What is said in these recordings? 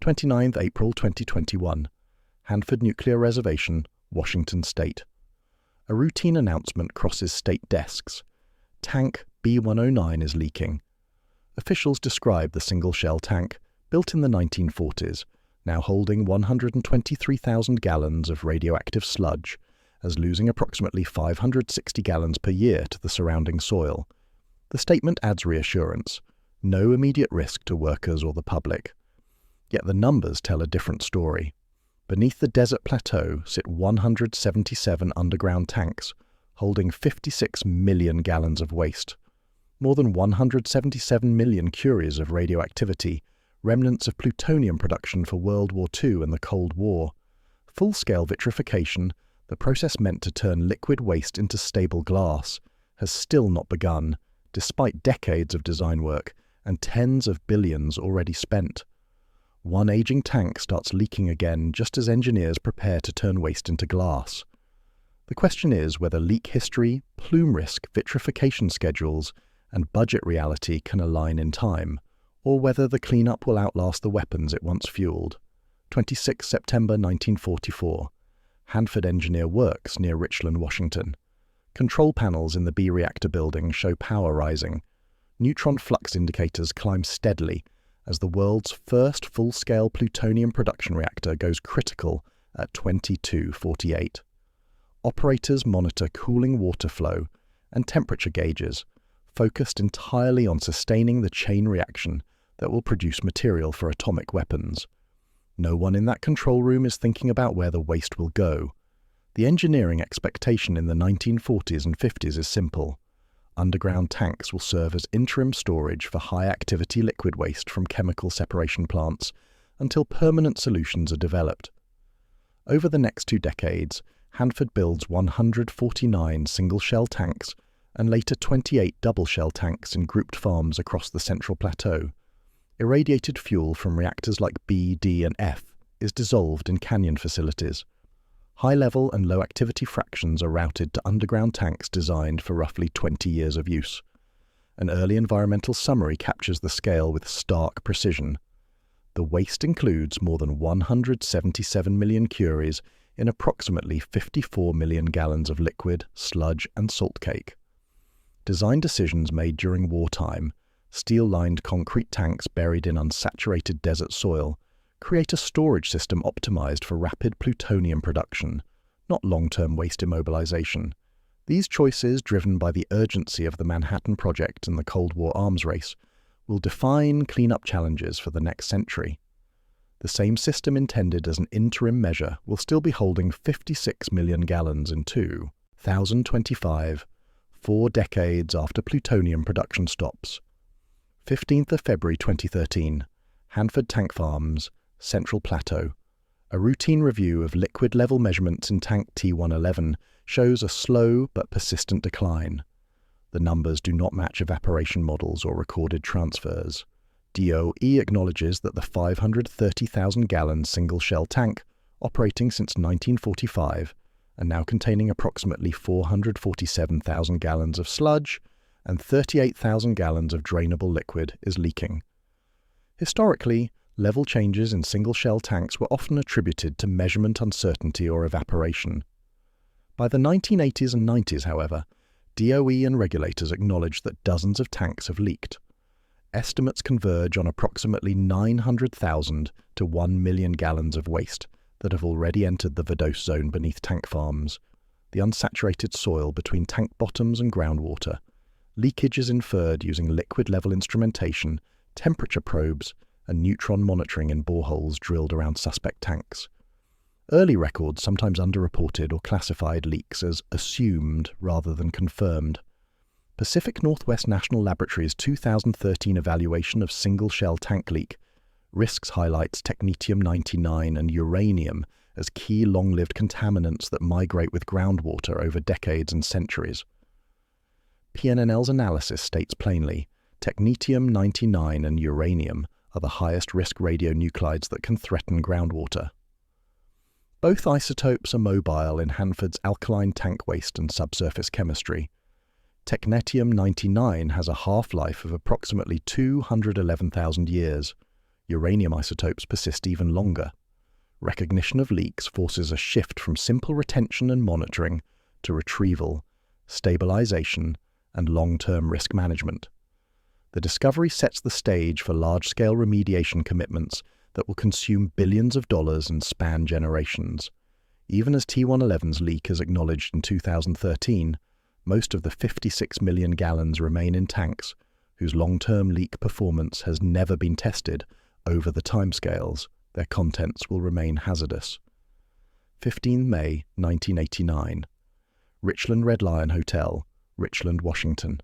29 April 2021, Hanford Nuclear Reservation, Washington State. A routine announcement crosses state desks. Tank B109 is leaking. Officials describe the single-shell tank, built in the 1940s, now holding 123,000 gallons of radioactive sludge, as losing approximately 560 gallons per year to the surrounding soil. The statement adds reassurance: no immediate risk to workers or the public. Yet the numbers tell a different story. Beneath the desert plateau sit 177 underground tanks, holding 56 million gallons of waste. More than 177 million curies of radioactivity, remnants of plutonium production for World War II and the Cold War. Full-scale vitrification, the process meant to turn liquid waste into stable glass, has still not begun, despite decades of design work and tens of billions already spent. One aging tank starts leaking again just as engineers prepare to turn waste into glass. The question is whether leak history, plume risk, vitrification schedules, and budget reality can align in time, or whether the cleanup will outlast the weapons it once fueled. 26 September 1944. Hanford engineer works near Richland, Washington. Control panels in the B reactor building show power rising. Neutron flux indicators climb steadily as the world's first full-scale plutonium production reactor goes critical at 2248. Operators monitor cooling water flow and temperature gauges, focused entirely on sustaining the chain reaction that will produce material for atomic weapons. No one in that control room is thinking about where the waste will go. The engineering expectation in the 1940s and 50s is simple. Underground tanks will serve as interim storage for high-activity liquid waste from chemical separation plants until permanent solutions are developed. Over the next 2 decades, Hanford builds 149 single-shell tanks and later 28 double-shell tanks in grouped farms across the Central Plateau. Irradiated fuel from reactors like B, D, and F is dissolved in canyon facilities. High-level and low-activity fractions are routed to underground tanks designed for roughly 20 years of use. An early environmental summary captures the scale with stark precision. The waste includes more than 177 million curies in approximately 54 million gallons of liquid, sludge, and salt cake. Design decisions made during wartime, steel-lined concrete tanks buried in unsaturated desert soil, create a storage system optimized for rapid plutonium production, not long-term waste immobilization. These choices, driven by the urgency of the Manhattan Project and the Cold War arms race, will define cleanup challenges for the next century. The same system intended as an interim measure will still be holding 56 million gallons in 2025, 4 decades after plutonium production stops. 15th of February 2013, Hanford Tank Farms, Central Plateau. A routine review of liquid level measurements in tank T111 shows a slow but persistent decline. The numbers do not match evaporation models or recorded transfers. DOE acknowledges that the 530,000-gallon single-shell tank, operating since 1945, and now containing approximately 447,000 gallons of sludge and 38,000 gallons of drainable liquid, is leaking. Historically, level changes in single-shell tanks were often attributed to measurement uncertainty or evaporation. By the 1980s and 90s, however, DOE and regulators acknowledged that dozens of tanks have leaked. Estimates converge on approximately 900,000 to 1 million gallons of waste that have already entered the vadose zone beneath tank farms, the unsaturated soil between tank bottoms and groundwater. Leakage is inferred using liquid-level instrumentation, temperature probes, and neutron monitoring in boreholes drilled around suspect tanks. Early records sometimes underreported or classified leaks as assumed rather than confirmed. Pacific Northwest National Laboratory's 2013 evaluation of single-shell tank leak risks highlights technetium-99 and uranium as key long-lived contaminants that migrate with groundwater over decades and centuries. PNNL's analysis states plainly, technetium-99 and uranium are the highest-risk radionuclides that can threaten groundwater. Both isotopes are mobile in Hanford's alkaline tank waste and subsurface chemistry. Technetium-99 has a half-life of approximately 211,000 years. uranium isotopes persist even longer. Recognition of leaks forces a shift from simple retention and monitoring to retrieval, stabilization, and long-term risk management. The discovery sets the stage for large-scale remediation commitments that will consume billions of dollars and span generations. Even as T111's leak is acknowledged in 2013, most of the 56 million gallons remain in tanks whose long-term leak performance has never been tested over the timescales. Their contents will remain hazardous. 15 May 1989. Richland Red Lion Hotel, Richland, Washington.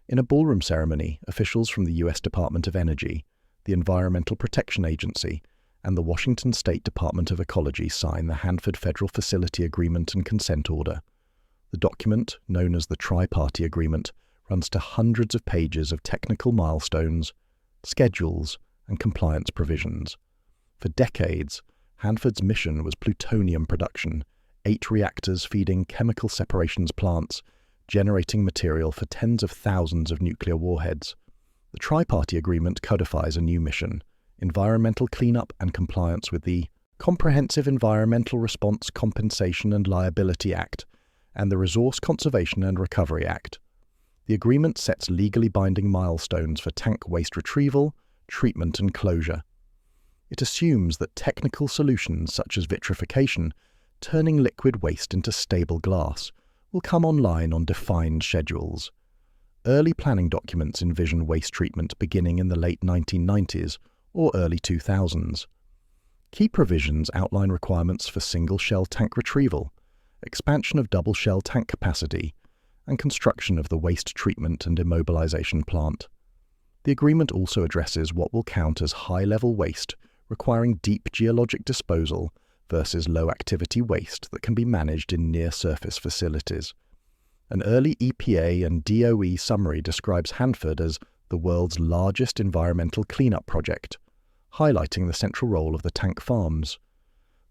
In a ballroom ceremony, officials from the U.S. Department of Energy, the Environmental Protection Agency, and the Washington State Department of Ecology sign the Hanford Federal Facility Agreement and Consent Order. The document, known as the Tri-Party Agreement, runs to hundreds of pages of technical milestones, schedules, and compliance provisions. For decades, Hanford's mission was plutonium production, 8 reactors feeding chemical separations plants, generating material for tens of thousands of nuclear warheads. The Tri-Party Agreement codifies a new mission: environmental cleanup and compliance with the Comprehensive Environmental Response Compensation and Liability Act and the Resource Conservation and Recovery Act. The agreement sets legally binding milestones for tank waste retrieval, treatment and closure. It assumes that technical solutions such as vitrification, turning liquid waste into stable glass, will come online on defined schedules. Early planning documents envision waste treatment beginning in the late 1990s or early 2000s. Key provisions outline requirements for single-shell tank retrieval, expansion of double-shell tank capacity, and construction of the waste treatment and immobilization plant. The agreement also addresses what will count as high-level waste requiring deep geologic disposal versus low-activity waste that can be managed in near-surface facilities. An early EPA and DOE summary describes Hanford as the world's largest environmental cleanup project, highlighting the central role of the tank farms.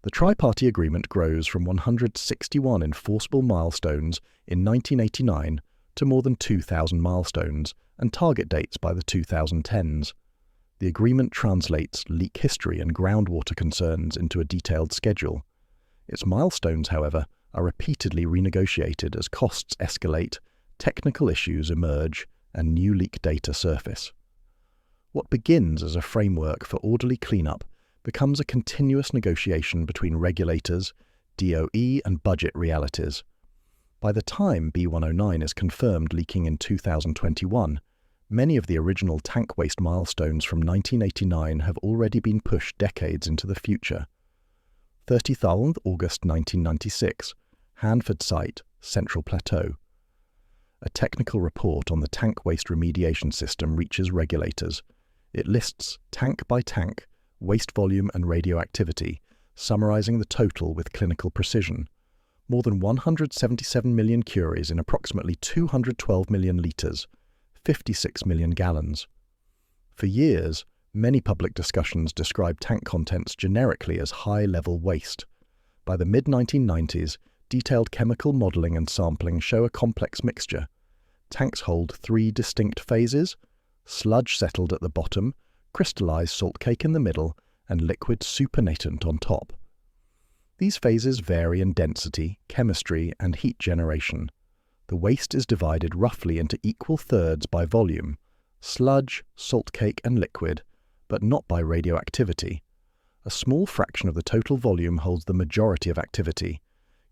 The Tri-Party Agreement grows from 161 enforceable milestones in 1989 to more than 2,000 milestones and target dates by the 2010s. The agreement translates leak history and groundwater concerns into a detailed schedule. Its milestones, however, are repeatedly renegotiated as costs escalate, technical issues emerge, and new leak data surface. What begins as a framework for orderly cleanup becomes a continuous negotiation between regulators, DOE, and budget realities. By the time B109 is confirmed leaking in 2021, many of the original tank waste milestones from 1989 have already been pushed decades into the future. 30th August 1996, Hanford Site, Central Plateau. A technical report on the tank waste remediation system reaches regulators. It lists, tank by tank, waste volume and radioactivity, summarizing the total with clinical precision. More than 177 million curies in approximately 212 million litres, 56 million gallons. For years, many public discussions described tank contents generically as high-level waste. By the mid-1990s, detailed chemical modelling and sampling show a complex mixture. Tanks hold 3 distinct phases: sludge settled at the bottom, crystallized salt cake in the middle, and liquid supernatant on top. These phases vary in density, chemistry, and heat generation. The waste is divided roughly into equal thirds by volume: sludge, salt cake, and liquid, but not by radioactivity. A small fraction of the total volume holds the majority of activity.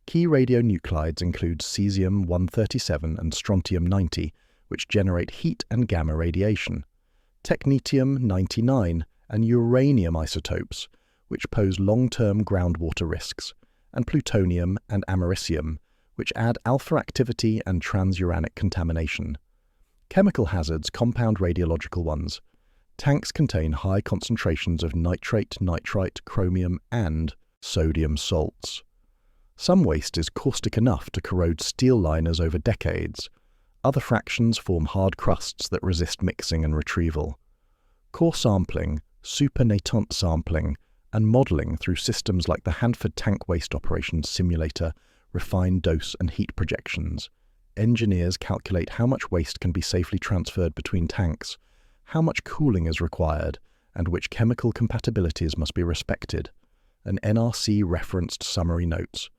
Key radionuclides include cesium-137 and strontium-90, which generate heat and gamma radiation, technetium-99 and uranium isotopes, which pose long-term groundwater risks, and plutonium and americium, which add alpha activity and transuranic contamination. Chemical hazards compound radiological ones. Tanks contain high concentrations of nitrate, nitrite, chromium, and sodium salts. Some waste is caustic enough to corrode steel liners over decades. Other fractions form hard crusts that resist mixing and retrieval. Core sampling, supernatant sampling, and modelling through systems like the Hanford Tank Waste Operations Simulator refine dose and heat projections. Engineers calculate how much waste can be safely transferred between tanks, how much cooling is required, and which chemical compatibilities must be respected. An NRC referenced summary notes.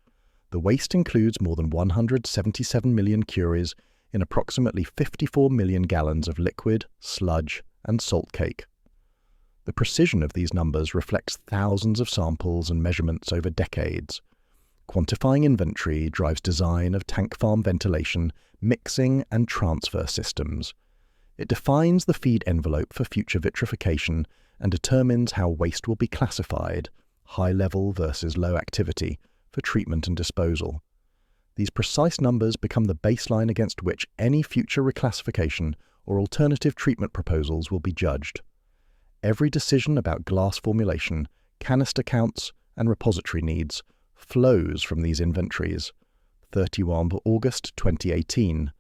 The waste includes more than 177 million curies in approximately 54 million gallons of liquid, sludge, and salt cake. The precision of these numbers reflects thousands of samples and measurements over decades. Quantifying inventory drives design of tank farm ventilation, mixing, and transfer systems. It defines the feed envelope for future vitrification and determines how waste will be classified, high level versus low activity, for treatment and disposal. These precise numbers become the baseline against which any future reclassification or alternative treatment proposals will be judged. Every decision about glass formulation, canister counts, and repository needs flows from these inventories. 31 August 2018,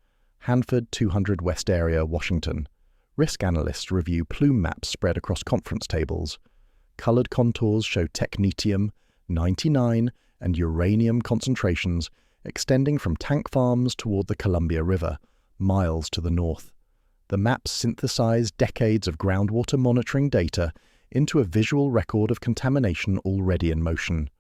Hanford 200 West Area, Washington. Risk analysts review plume maps spread across conference tables. Colored contours show technetium, 99, and uranium concentrations extending from tank farms toward the Columbia River, miles to the north. The maps synthesize decades of groundwater monitoring data into a visual record of contamination already in motion.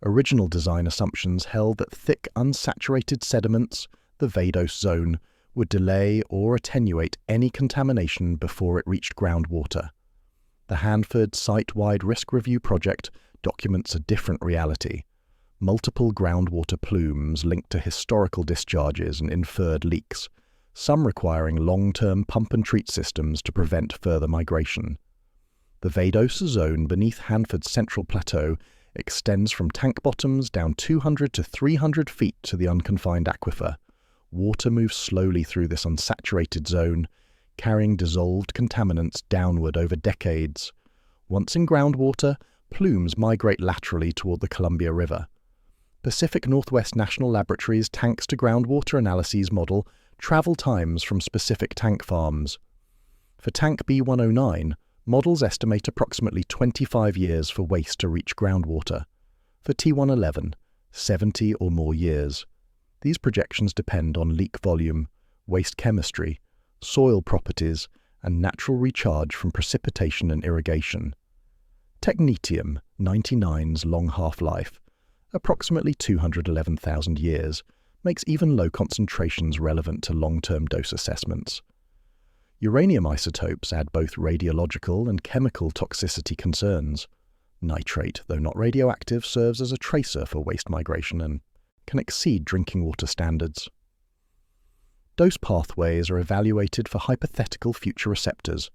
Original design assumptions held that thick unsaturated sediments, the vadose zone, would delay or attenuate any contamination before it reached groundwater. The Hanford site-wide risk review project documents a different reality. Multiple groundwater plumes linked to historical discharges and inferred leaks, some requiring long-term pump-and-treat systems to prevent further migration. The vadose zone beneath Hanford's central plateau extends from tank bottoms down 200 to 300 feet to the unconfined aquifer. Water moves slowly through this unsaturated zone, carrying dissolved contaminants downward over decades. Once in groundwater, plumes migrate laterally toward the Columbia River. Pacific Northwest National Laboratory's tanks-to-groundwater analyses model travel times from specific tank farms. For tank B109, models estimate approximately 25 years for waste to reach groundwater. For T111, 70 or more years. These projections depend on leak volume, waste chemistry, soil properties, and natural recharge from precipitation and irrigation. Technetium 99's long half-life, approximately 211,000 years, makes even low concentrations relevant to long-term dose assessments. Uranium isotopes add both radiological and chemical toxicity concerns. Nitrate, though not radioactive, serves as a tracer for waste migration and can exceed drinking water standards. Dose pathways are evaluated for hypothetical future receptors.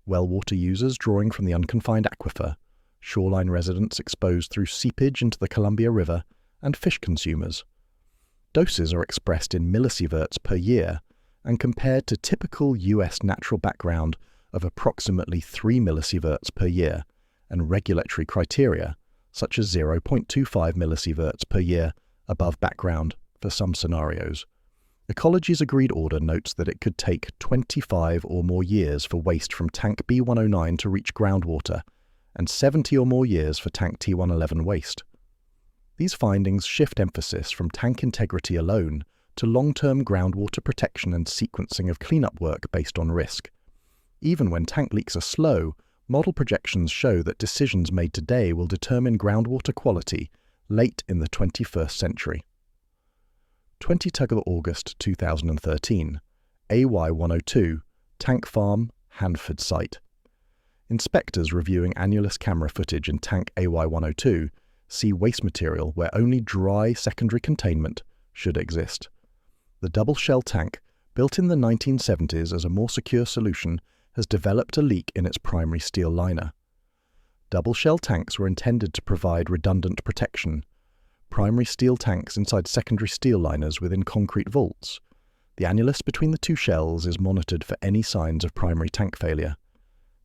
Well water users drawing from the unconfined aquifer, shoreline residents exposed through seepage into the Columbia River, and fish consumers. Doses are expressed in millisieverts per year and compared to typical US natural background of approximately 3 millisieverts per year and regulatory criteria such as 0.25 millisieverts per year above background for some scenarios. Ecology's agreed order notes that it could take 25 or more years for waste from tank B109 to reach groundwater and 70 or more years for tank T111 waste. These findings shift emphasis from tank integrity alone to long-term groundwater protection and sequencing of cleanup work based on risk. Even when tank leaks are slow, model projections show that decisions made today will determine groundwater quality late in the 21st century. 22 August 2013, AY102, Tank Farm, Hanford Site. Inspectors reviewing annulus camera footage in tank AY102 see waste material where only dry secondary containment should exist. The double-shell tank, built in the 1970s as a more secure solution, has developed a leak in its primary steel liner. Double-shell tanks were intended to provide redundant protection. Primary steel tanks inside secondary steel liners within concrete vaults. The annulus between the two shells is monitored for any signs of primary tank failure.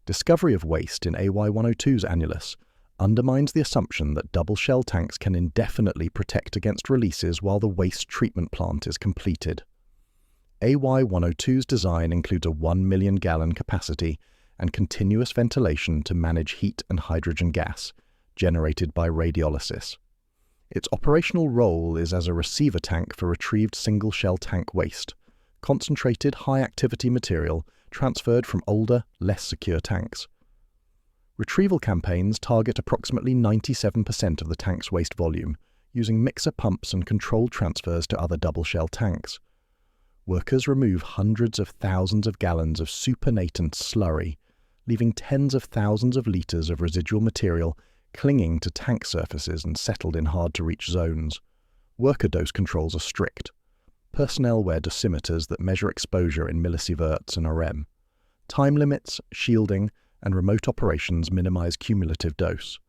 Discovery of waste in AY102's annulus undermines the assumption that double-shell tanks can indefinitely protect against releases while the waste treatment plant is completed. AY102's design includes a 1 million gallon capacity and continuous ventilation to manage heat and hydrogen gas generated by radiolysis. Its operational role is as a receiver tank for retrieved single-shell tank waste, concentrated high-activity material transferred from older, less secure tanks. Retrieval campaigns target approximately 97% of the tank's waste volume, using mixer pumps and controlled transfers to other double-shell tanks. Workers remove hundreds of thousands of gallons of supernatant slurry, leaving tens of thousands of litres of residual material clinging to tank surfaces and settled in hard-to-reach zones. Worker dose controls are strict. Personnel wear dosimeters that measure exposure in millisieverts and RM. Time limits, shielding, and remote operations minimize cumulative dose.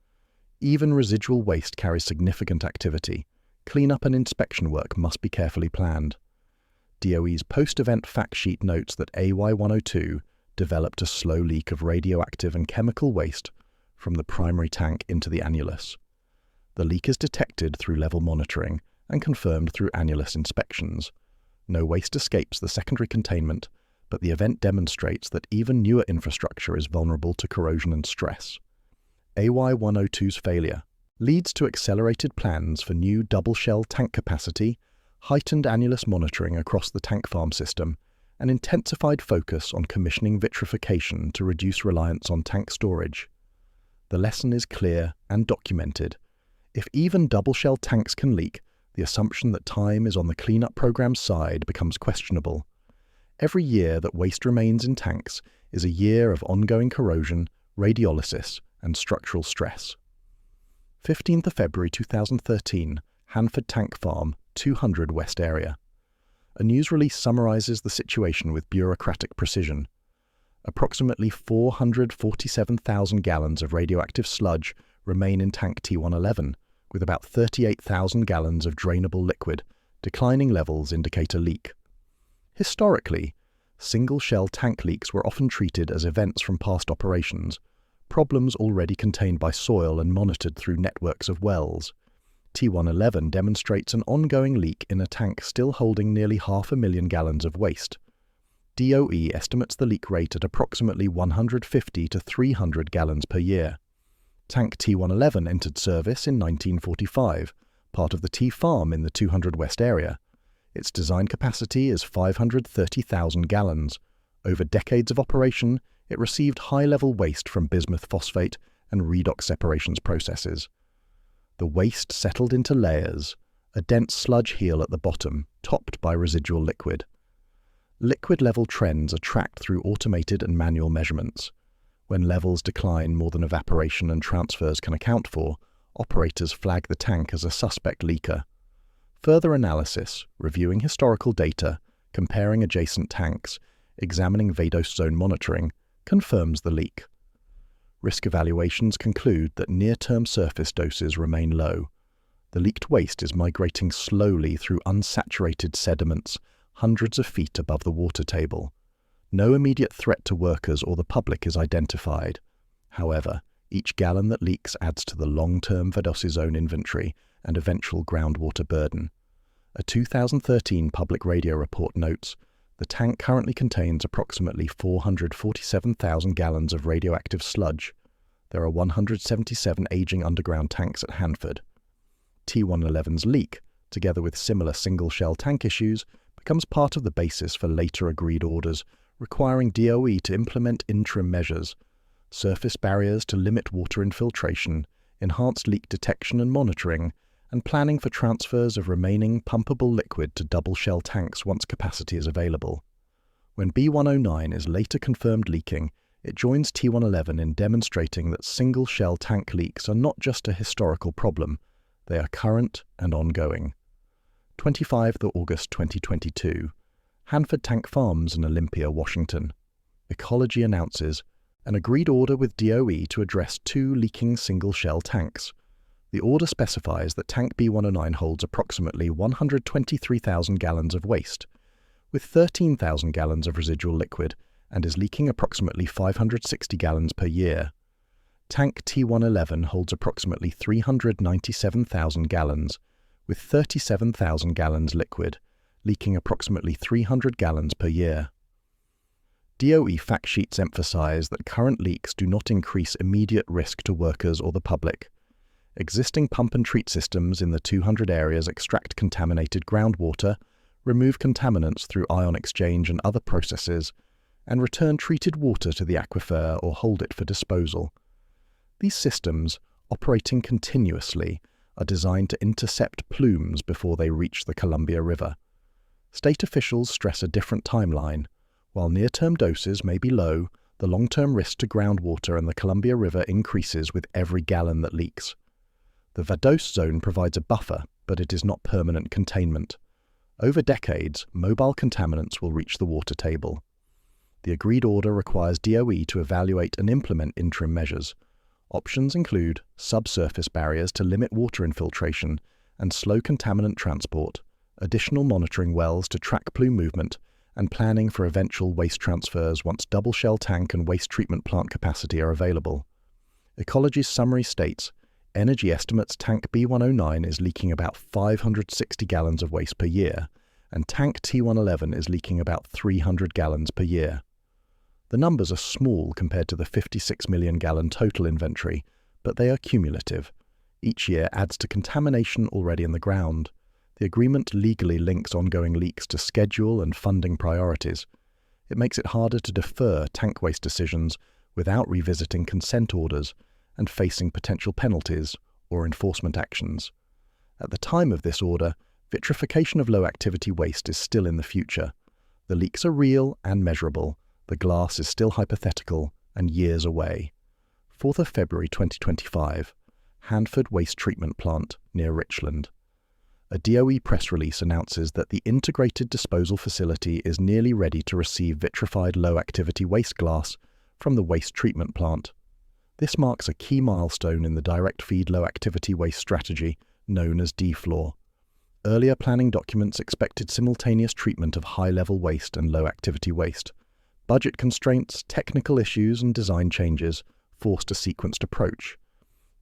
Even residual waste carries significant activity. Cleanup and inspection work must be carefully planned. DOE's post-event fact sheet notes that AY-102 developed a slow leak of radioactive and chemical waste from the primary tank into the annulus. The leak is detected through level monitoring and confirmed through annulus inspections. No waste escapes the secondary containment, but the event demonstrates that even newer infrastructure is vulnerable to corrosion and stress. AY-102's failure leads to accelerated plans for new double-shell tank capacity, heightened annulus monitoring across the tank farm system, and intensified focus on commissioning vitrification to reduce reliance on tank storage. The lesson is clear and documented. If even double-shell tanks can leak, the assumption that time is on the cleanup program's side becomes questionable. Every year that waste remains in tanks is a year of ongoing corrosion, radiolysis, and structural stress. 15th of February 2013, Hanford Tank Farm, 200 West Area. A news release summarizes the situation with bureaucratic precision. Approximately 447,000 gallons of radioactive sludge remain in tank T111, with about 38,000 gallons of drainable liquid. Declining levels indicate a leak. Historically, single-shell tank leaks were often treated as events from past operations, problems already contained by soil and monitored through networks of wells. T111 demonstrates an ongoing leak in a tank still holding nearly 500,000 gallons of waste. DOE estimates the leak rate at approximately 150 to 300 gallons per year. Tank T111 entered service in 1945, part of the T-Farm in the 200 West area. Its design capacity is 530,000 gallons. Over decades of operation, it received high-level waste from bismuth phosphate and redox separations processes. The waste settled into layers, a dense sludge heel at the bottom, topped by residual liquid. Liquid-level trends are tracked through automated and manual measurements. When levels decline more than evaporation and transfers can account for, operators flag the tank as a suspect leaker. Further analysis, reviewing historical data, comparing adjacent tanks, examining vadose zone monitoring, confirms the leak. Risk evaluations conclude that near-term surface doses remain low. The leaked waste is migrating slowly through unsaturated sediments hundreds of feet above the water table. No immediate threat to workers or the public is identified. However, each gallon that leaks adds to the long-term vadose zone inventory and eventual groundwater burden. A 2013 public radio report notes, the tank currently contains approximately 447,000 gallons of radioactive sludge. There are 177 aging underground tanks at Hanford. T111's leak, together with similar single-shell tank issues, becomes part of the basis for later agreed orders requiring DOE to implement interim measures, surface barriers to limit water infiltration, enhanced leak detection and monitoring, and planning for transfers of remaining pumpable liquid to double-shell tanks once capacity is available. When B109 is later confirmed leaking, it joins T111 in demonstrating that single-shell tank leaks are not just a historical problem, they are current and ongoing. 25th August 2022, Hanford Tank Farms in Olympia, Washington. Ecology announces an agreed order with DOE to address 2 leaking single-shell tanks. The order specifies that tank B109 holds approximately 123,000 gallons of waste, with 13,000 gallons of residual liquid, and is leaking approximately 560 gallons per year. Tank T111 holds approximately 397,000 gallons, with 37,000 gallons liquid, leaking approximately 300 gallons per year. DOE fact sheets emphasize that current leaks do not increase immediate risk to workers or the public. Existing pump and treat systems in the 200 areas extract contaminated groundwater, remove contaminants through ion exchange and other processes, and return treated water to the aquifer or hold it for disposal. These systems, operating continuously, are designed to intercept plumes before they reach the Columbia River. State officials stress a different timeline. While near-term doses may be low, the long-term risk to groundwater and the Columbia River increases with every gallon that leaks. The vadose zone provides a buffer, but it is not permanent containment. Over decades, mobile contaminants will reach the water table. The agreed order requires DOE to evaluate and implement interim measures. Options include subsurface barriers to limit water infiltration and slow contaminant transport, additional monitoring wells to track plume movement, and planning for eventual waste transfers once double-shell tank and waste treatment plant capacity are available. Ecology's summary states, Energy estimates tank B109 is leaking about 560 gallons of waste per year, and tank T111 is leaking about 300 gallons per year. The numbers are small compared to the 56 million gallon total inventory, but they are cumulative. Each year adds to contamination already in the ground. The agreement legally links ongoing leaks to schedule and funding priorities. It makes it harder to defer tank waste decisions without revisiting consent orders and facing potential penalties or enforcement actions. At the time of this order, vitrification of low-activity waste is still in the future. The leaks are real and measurable. The glass is still hypothetical and years away. 4th of February 2025, Hanford Waste Treatment Plant near Richland. A DOE press release announces that the integrated disposal facility is nearly ready to receive vitrified low-activity waste glass from the waste treatment plant. This marks a key milestone in the direct feed low-activity waste strategy known as DFLAW. Earlier planning documents expected simultaneous treatment of high-level waste and low-activity waste. Budget constraints, technical issues, and design changes forced a sequenced approach.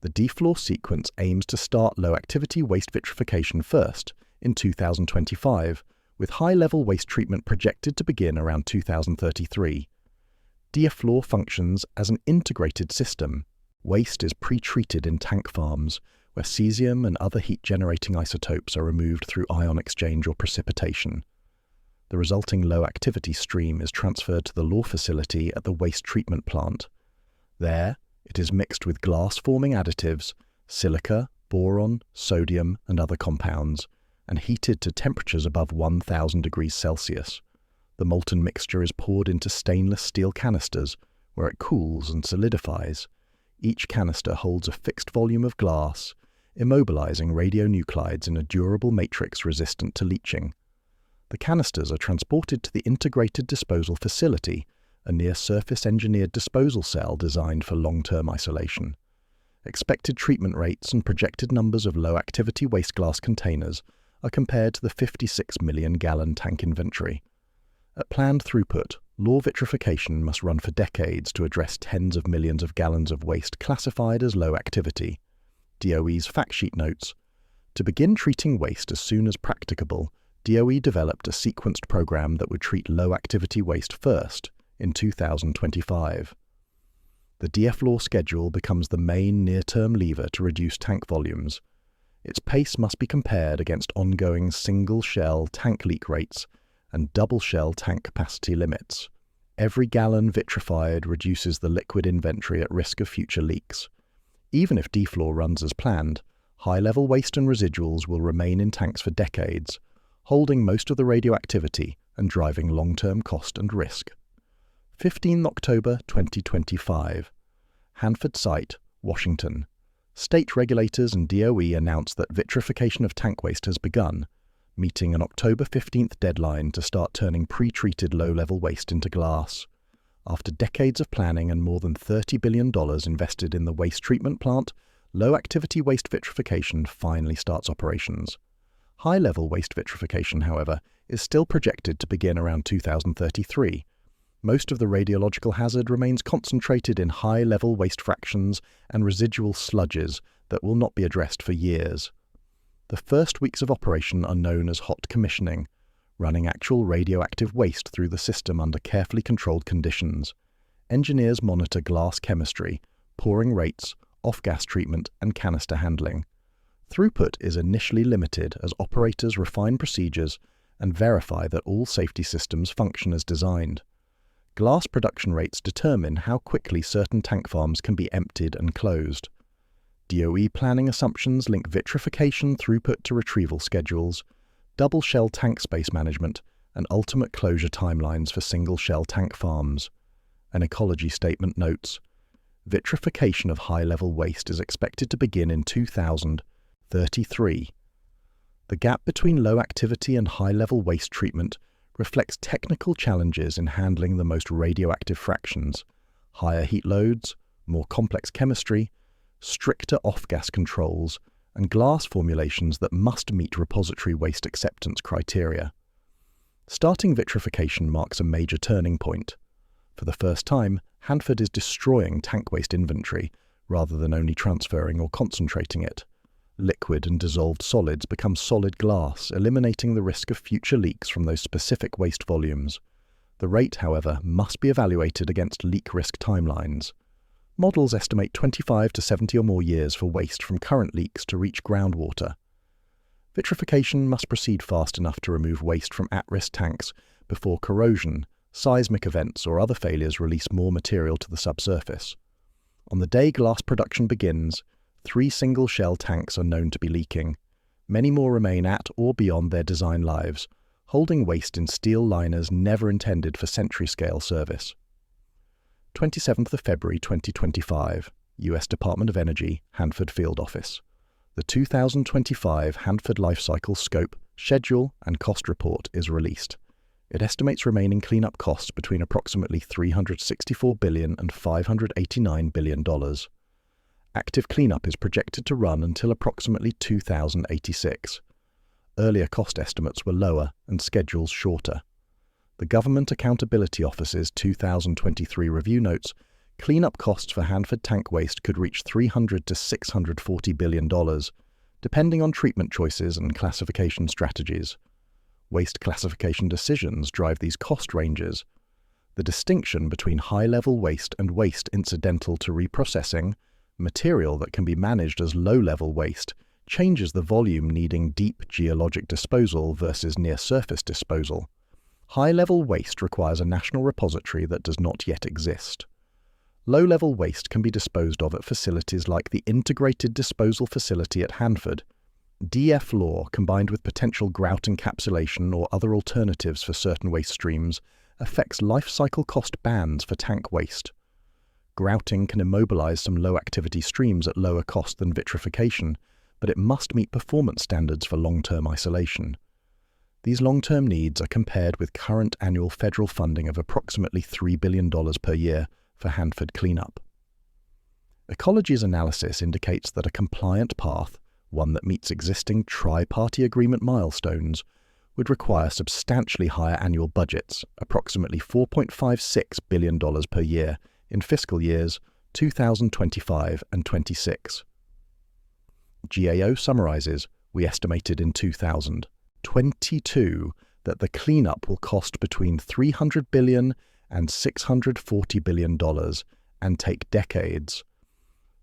The DFLAW sequence aims to start low-activity waste vitrification first, in 2025, with high-level waste treatment projected to begin around 2033. DFLAW functions as an integrated system. Waste is pre-treated in tank farms, where cesium and other heat-generating isotopes are removed through ion exchange or precipitation. The resulting low-activity stream is transferred to the LAW facility at the waste treatment plant. There, it is mixed with glass-forming additives, silica, boron, sodium, and other compounds, and heated to temperatures above 1000 degrees Celsius. The molten mixture is poured into stainless steel canisters, where it cools and solidifies. Each canister holds a fixed volume of glass, immobilizing radionuclides in a durable matrix resistant to leaching. The canisters are transported to the integrated disposal facility, a near-surface engineered disposal cell designed for long-term isolation. Expected treatment rates and projected numbers of low-activity waste glass containers are compared to the 56 million gallon tank inventory. At planned throughput, LAW vitrification must run for decades to address tens of millions of gallons of waste classified as low activity. DOE's fact sheet notes, to begin treating waste as soon as practicable, DOE developed a sequenced program that would treat low-activity waste first, in 2025. The DFLAW schedule becomes the main near-term lever to reduce tank volumes. Its pace must be compared against ongoing single-shell tank leak rates and double-shell tank capacity limits. Every gallon vitrified reduces the liquid inventory at risk of future leaks. Even if DFLAW runs as planned, high-level waste and residuals will remain in tanks for decades, holding most of the radioactivity and driving long-term cost and risk. 15 October 2025. Hanford Site, Washington. State regulators and DOE announced that vitrification of tank waste has begun, meeting an October 15th deadline to start turning pre-treated low-level waste into glass. After decades of planning and more than $30 billion invested in the waste treatment plant, low-activity waste vitrification finally starts operations. High-level waste vitrification, however, is still projected to begin around 2033. Most of the radiological hazard remains concentrated in high-level waste fractions and residual sludges that will not be addressed for years. The first weeks of operation are known as hot commissioning, running actual radioactive waste through the system under carefully controlled conditions. Engineers monitor glass chemistry, pouring rates, off-gas treatment, and canister handling. Throughput is initially limited as operators refine procedures and verify that all safety systems function as designed. Glass production rates determine how quickly certain tank farms can be emptied and closed. DOE planning assumptions link vitrification throughput to retrieval schedules, double shell tank space management, and ultimate closure timelines for single shell tank farms. An ecology statement notes, vitrification of high-level waste is expected to begin in 2033. The gap between low activity and high-level waste treatment reflects technical challenges in handling the most radioactive fractions, higher heat loads, more complex chemistry, stricter off-gas controls, and glass formulations that must meet repository waste acceptance criteria. Starting vitrification marks a major turning point. For the first time, Hanford is destroying tank waste inventory rather than only transferring or concentrating it. Liquid and dissolved solids become solid glass, eliminating the risk of future leaks from those specific waste volumes. The rate, however, must be evaluated against leak risk timelines. Models estimate 25 to 70 or more years for waste from current leaks to reach groundwater. Vitrification must proceed fast enough to remove waste from at-risk tanks before corrosion, seismic events, or other failures release more material to the subsurface. On the day glass production begins, 3 single-shell tanks are known to be leaking. Many more remain at or beyond their design lives, holding waste in steel liners never intended for century-scale service. 27th of February 2025, U.S. Department of Energy, Hanford Field Office. The 2025 Hanford Lifecycle Scope, Schedule, and Cost Report is released. It estimates remaining cleanup costs between approximately $364 billion and $589 billion. Active cleanup is projected to run until approximately 2086. Earlier cost estimates were lower and schedules shorter. The Government Accountability Office's 2023 review notes, cleanup costs for Hanford tank waste could reach $300 to $640 billion, depending on treatment choices and classification strategies. Waste classification decisions drive these cost ranges. The distinction between high-level waste and waste incidental to reprocessing, material that can be managed as low-level waste, changes the volume needing deep geologic disposal versus near-surface disposal. High-level waste requires a national repository that does not yet exist. Low-level waste can be disposed of at facilities like the Integrated Disposal Facility at Hanford. DF law, combined with potential grout encapsulation or other alternatives for certain waste streams, affects life cycle cost bands for tank waste. Grouting can immobilize some low-activity streams at lower cost than vitrification, but it must meet performance standards for long-term isolation. These long-term needs are compared with current annual federal funding of approximately $3 billion per year for Hanford cleanup. Ecology's analysis indicates that a compliant path, one that meets existing tri-party agreement milestones, would require substantially higher annual budgets, approximately $4.56 billion per year, in fiscal years 2025 and 26. GAO summarizes, we estimated in 2022 that the cleanup will cost between $300 billion and $640 billion and take decades.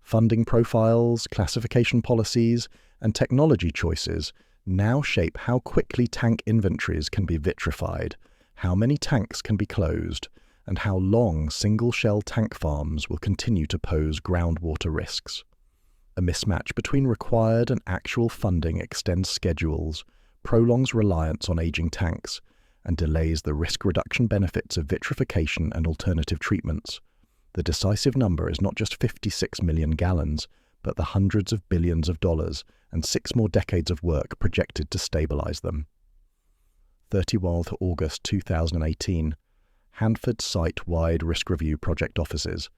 Funding profiles, classification policies, and technology choices now shape how quickly tank inventories can be vitrified, how many tanks can be closed, and how long single-shell tank farms will continue to pose groundwater risks. A mismatch between required and actual funding extends schedules, prolongs reliance on aging tanks, and delays the risk reduction benefits of vitrification and alternative treatments. The decisive number is not just 56 million gallons, but the hundreds of billions of dollars and 6 more decades of work projected to stabilize them. 31st August 2018. Hanford Site-Wide Risk Review Project Offices.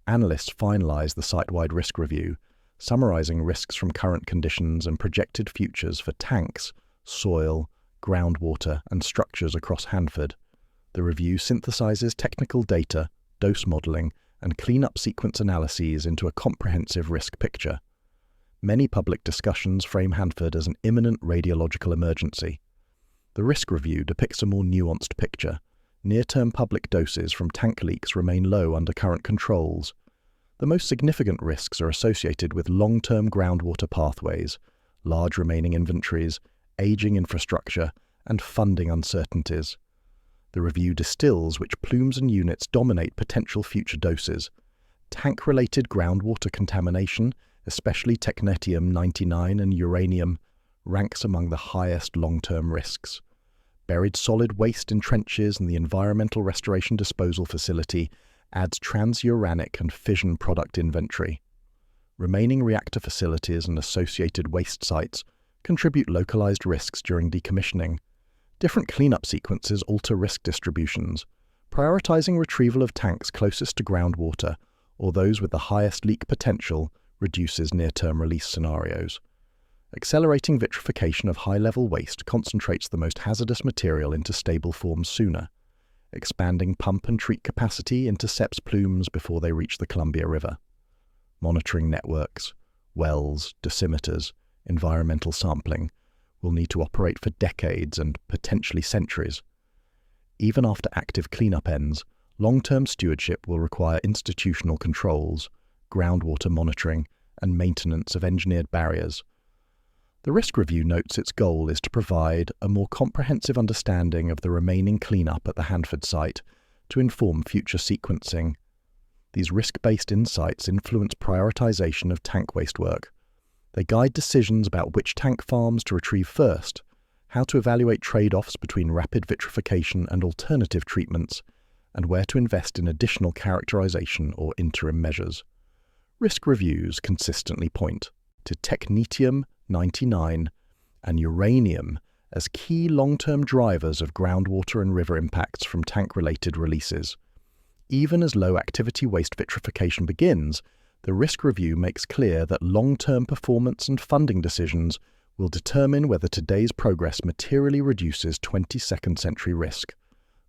Analysts finalize the site-wide risk review, summarizing risks from current conditions and projected futures for tanks, soil, groundwater, and structures across Hanford. The review synthesizes technical data, dose modeling, and cleanup sequence analyses into a comprehensive risk picture. Many public discussions frame Hanford as an imminent radiological emergency. The risk review depicts a more nuanced picture. Near-term public doses from tank leaks remain low under current controls. The most significant risks are associated with long-term groundwater pathways, large remaining inventories, aging infrastructure, and funding uncertainties. The review distills which plumes and units dominate potential future doses. Tank-related groundwater contamination, especially technetium-99 and uranium, ranks among the highest long-term risks. Buried solid waste in trenches and the Environmental Restoration Disposal Facility adds transuranic and fission product inventory. Remaining reactor facilities and associated waste sites contribute localized risks during decommissioning. Different cleanup sequences alter risk distributions, prioritizing retrieval of tanks closest to groundwater or those with the highest leak potential reduces near-term release scenarios. Accelerating vitrification of high-level waste concentrates the most hazardous material into stable forms sooner. Expanding pump and treat capacity intercepts plumes before they reach the Columbia River. Monitoring networks, wells, dosimeters, environmental sampling will need to operate for decades and potentially centuries. Even after active cleanup ends, long-term stewardship will require institutional controls, groundwater monitoring, and maintenance of engineered barriers. The risk review notes its goal is to provide a more comprehensive understanding of the remaining cleanup at the Hanford site to inform future sequencing. These risk-based insights influence prioritization of tank waste work. They guide decisions about which tank farms to retrieve first, how to evaluate trade-offs between rapid vitrification and alternative treatments, and where to invest in additional characterization or interim measures. Risk reviews consistently point to technetium-99 and uranium as key long-term drivers of groundwater and river impacts from tank-related releases. Even as low-activity waste vitrification begins, the risk review makes clear that long-term performance and funding decisions will determine whether today's progress materially reduces 22nd century risk.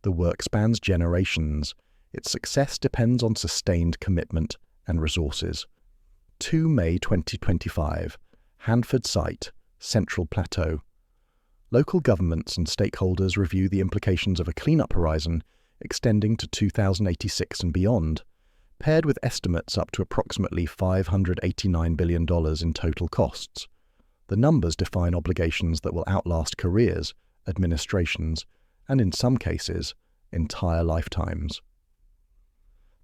The work spans generations. Its success depends on sustained commitment and resources. 2 May 2025, Hanford Site, Central Plateau. Local governments and stakeholders review the implications of a cleanup horizon extending to 2086 and beyond, paired with estimates up to approximately $589 billion in total costs. The numbers define obligations that will outlast careers, administrations, and in some cases, entire lifetimes.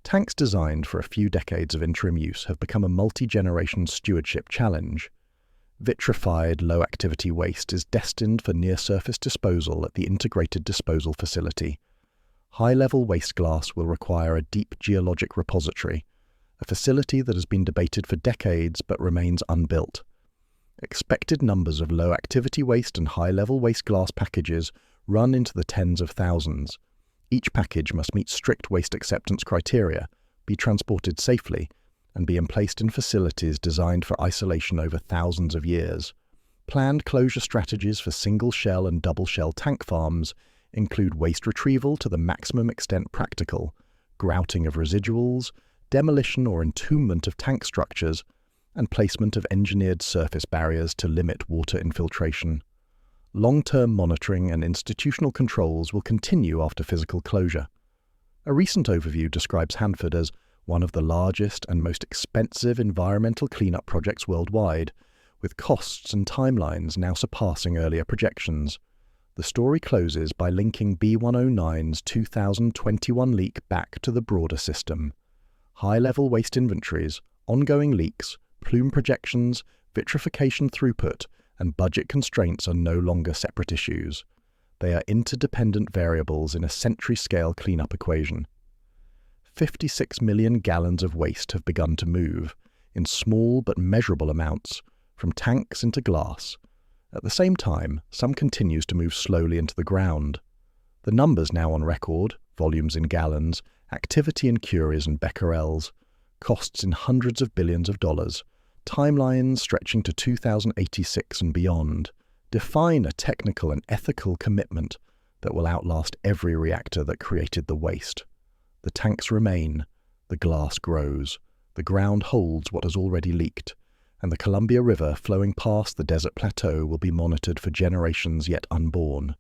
Tanks designed for a few decades of interim use have become a multi-generation stewardship challenge. Vitrified low-activity waste is destined for near-surface disposal at the Integrated Disposal Facility. High-level waste glass will require a deep geologic repository, a facility that has been debated for decades but remains unbuilt. Expected numbers of low-activity waste and high-level waste glass packages run into the tens of thousands. Each package must meet strict waste acceptance criteria, be transported safely, and be placed in facilities designed for isolation over thousands of years. Planned closure strategies for single-shell and double-shell tank farms include waste retrieval to the maximum extent practical, grouting of residuals, demolition or entombment of tank structures, and placement of engineered surface barriers to limit water infiltration. Long-term monitoring and institutional controls will continue after physical closure. A recent overview describes Hanford as one of the largest and most expensive environmental cleanup projects worldwide, with costs and timelines now surpassing earlier projections. The story closes by linking B109's 2021 leak back to the broader system. High-level waste inventories, ongoing leaks, plume projections, vitrification throughput, and budget constraints are no longer separate issues. They are interdependent variables in a century-scale cleanup equation. 56 million gallons of waste have begun to move, in small but measurable amounts, from tanks into glass. At the same time, some continues to move slowly into the ground. The numbers now on record, volumes in gallons, activity in curies and becquerels, costs in hundreds of billions of dollars, timelines stretching to 2086 and beyond, define a technical and ethical commitment that will outlast every reactor that created the waste. The tanks remain, the glass grows, the ground holds what has already leaked, and the Columbia River flowing past the desert plateau will be monitored for generations yet unborn.